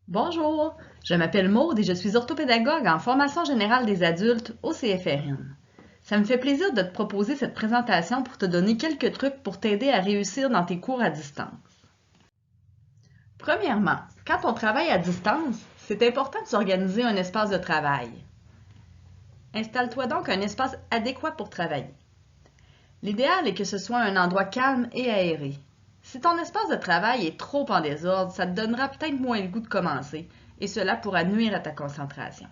Bonjour, je m'appelle Maude et je suis orthopédagogue en formation générale des adultes au CFRN. Ça me fait plaisir de te proposer cette présentation pour te donner quelques trucs pour t'aider à réussir dans tes cours à distance. Premièrement, quand on travaille à distance, c'est important de s'organiser un espace de travail. Installe-toi donc un espace adéquat pour travailler. L'idéal est que ce soit un endroit calme et aéré. Si ton espace de travail est trop en désordre, ça te donnera peut-être moins le goût de commencer et cela pourra nuire à ta concentration.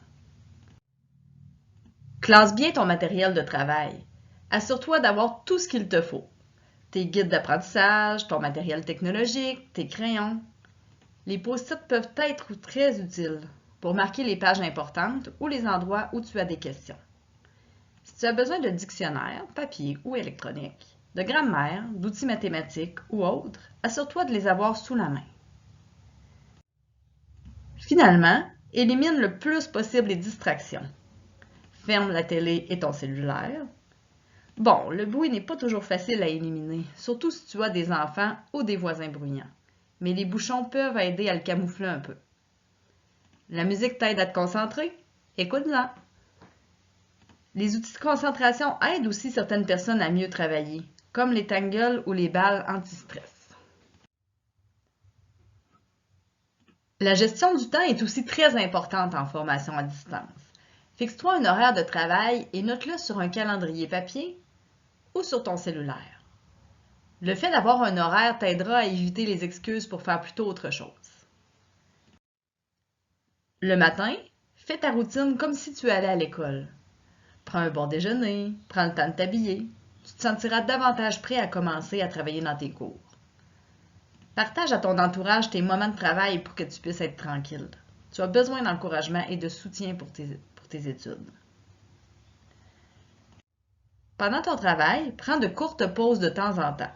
Classe bien ton matériel de travail. Assure-toi d'avoir tout ce qu'il te faut. Tes guides d'apprentissage, ton matériel technologique, tes crayons. Les post-it peuvent être très utiles pour marquer les pages importantes ou les endroits où tu as des questions. Si tu as besoin de dictionnaires, papier ou électronique, de grammaire, d'outils mathématiques ou autres, assure-toi de les avoir sous la main. Finalement, élimine le plus possible les distractions. Ferme la télé et ton cellulaire. Bon, le bruit n'est pas toujours facile à éliminer, surtout si tu as des enfants ou des voisins bruyants. Mais les bouchons peuvent aider à le camoufler un peu. La musique t'aide à te concentrer? Écoute-la. Les outils de concentration aident aussi certaines personnes à mieux travailler, comme les tangles ou les balles anti-stress. La gestion du temps est aussi très importante en formation à distance. Fixe-toi un horaire de travail et note-le sur un calendrier papier ou sur ton cellulaire. Le fait d'avoir un horaire t'aidera à éviter les excuses pour faire plutôt autre chose. Le matin, fais ta routine comme si tu allais à l'école. Prends un bon déjeuner, prends le temps de t'habiller. Tu te sentiras davantage prêt à commencer à travailler dans tes cours. Partage à ton entourage tes moments de travail pour que tu puisses être tranquille. Tu as besoin d'encouragement et de soutien pour tes études. Pendant ton travail, prends de courtes pauses de temps en temps.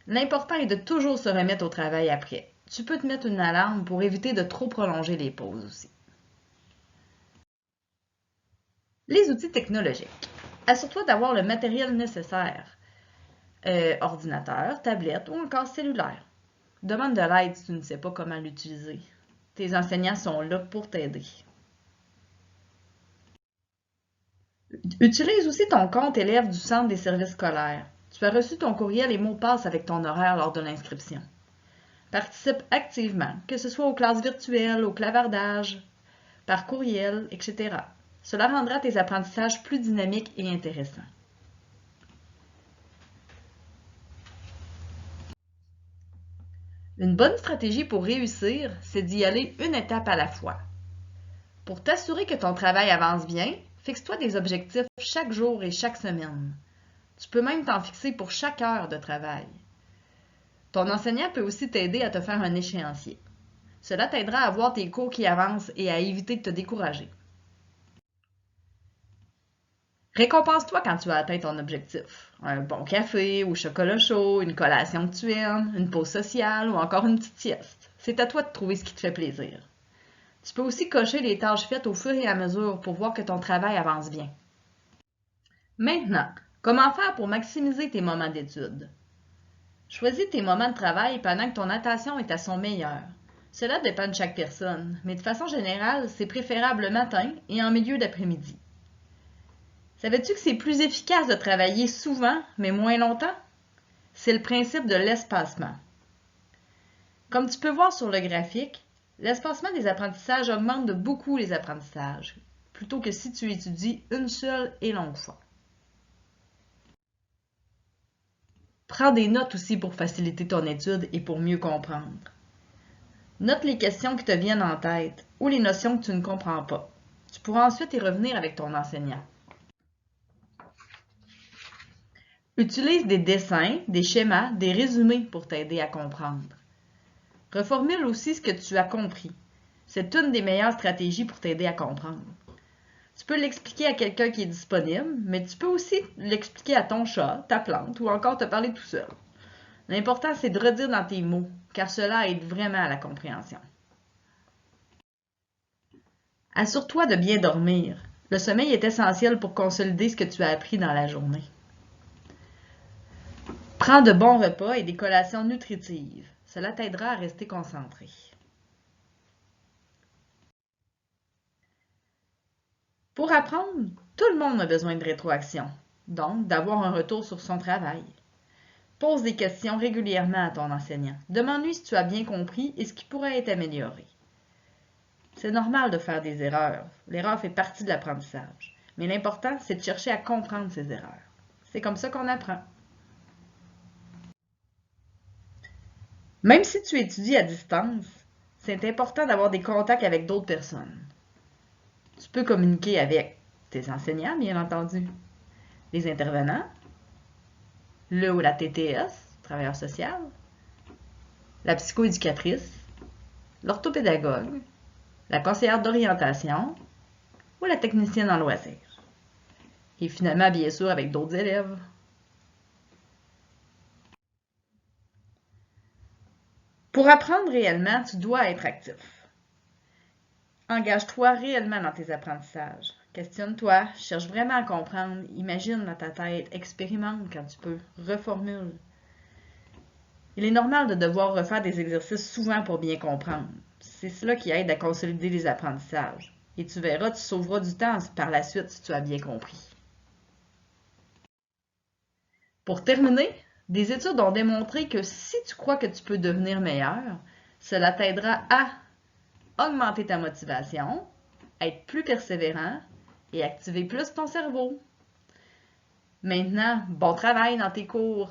L'important est de toujours se remettre au travail après. Tu peux te mettre une alarme pour éviter de trop prolonger les pauses aussi. Les outils technologiques. Assure-toi d'avoir le matériel nécessaire. Ordinateur, tablette ou encore cellulaire. Demande de l'aide si tu ne sais pas comment l'utiliser. Tes enseignants sont là pour t'aider. Utilise aussi ton compte élève du centre des services scolaires. Tu as reçu ton courriel et mot de passe avec ton horaire lors de l'inscription. Participe activement, que ce soit aux classes virtuelles, au clavardage, par courriel, etc. Cela rendra tes apprentissages plus dynamiques et intéressants. Une bonne stratégie pour réussir, c'est d'y aller une étape à la fois. Pour t'assurer que ton travail avance bien, fixe-toi des objectifs chaque jour et chaque semaine. Tu peux même t'en fixer pour chaque heure de travail. Ton enseignant peut aussi t'aider à te faire un échéancier. Cela t'aidera à voir tes cours qui avancent et à éviter de te décourager. Récompense-toi quand tu as atteint ton objectif. Un bon café ou chocolat chaud, une collation que tu aimes, une pause sociale ou encore une petite sieste. C'est à toi de trouver ce qui te fait plaisir. Tu peux aussi cocher les tâches faites au fur et à mesure pour voir que ton travail avance bien. Maintenant, comment faire pour maximiser tes moments d'étude? Choisis tes moments de travail pendant que ton attention est à son meilleur. Cela dépend de chaque personne, mais de façon générale, c'est préférable le matin et en milieu d'après-midi. Savais-tu que c'est plus efficace de travailler souvent, mais moins longtemps? C'est le principe de l'espacement. Comme tu peux voir sur le graphique, l'espacement des apprentissages augmente de beaucoup les apprentissages, plutôt que si tu étudies une seule et longue fois. Prends des notes aussi pour faciliter ton étude et pour mieux comprendre. Note les questions qui te viennent en tête ou les notions que tu ne comprends pas. Tu pourras ensuite y revenir avec ton enseignant. Utilise des dessins, des schémas, des résumés pour t'aider à comprendre. Reformule aussi ce que tu as compris. C'est une des meilleures stratégies pour t'aider à comprendre. Tu peux l'expliquer à quelqu'un qui est disponible, mais tu peux aussi l'expliquer à ton chat, ta plante ou encore te parler tout seul. L'important, c'est de redire dans tes mots, car cela aide vraiment à la compréhension. Assure-toi de bien dormir. Le sommeil est essentiel pour consolider ce que tu as appris dans la journée. Prends de bons repas et des collations nutritives. Cela t'aidera à rester concentré. Pour apprendre, tout le monde a besoin de rétroaction, donc d'avoir un retour sur son travail. Pose des questions régulièrement à ton enseignant. Demande-lui si tu as bien compris et ce qui pourrait être amélioré. C'est normal de faire des erreurs. L'erreur fait partie de l'apprentissage. Mais l'important, c'est de chercher à comprendre ces erreurs. C'est comme ça qu'on apprend. Même si tu étudies à distance, c'est important d'avoir des contacts avec d'autres personnes. Tu peux communiquer avec tes enseignants, bien entendu, les intervenants, le ou la TTS, travailleur social, la psychoéducatrice, l'orthopédagogue, la conseillère d'orientation ou la technicienne en loisirs. Et finalement, bien sûr, avec d'autres élèves. Pour apprendre réellement, tu dois être actif. Engage-toi réellement dans tes apprentissages. Questionne-toi, cherche vraiment à comprendre, imagine dans ta tête, expérimente quand tu peux, reformule. Il est normal de devoir refaire des exercices souvent pour bien comprendre. C'est cela qui aide à consolider les apprentissages. Et tu verras, tu sauveras du temps par la suite si tu as bien compris. Pour terminer, des études ont démontré que si tu crois que tu peux devenir meilleur, cela t'aidera à augmenter ta motivation, être plus persévérant et activer plus ton cerveau. Maintenant, bon travail dans tes cours!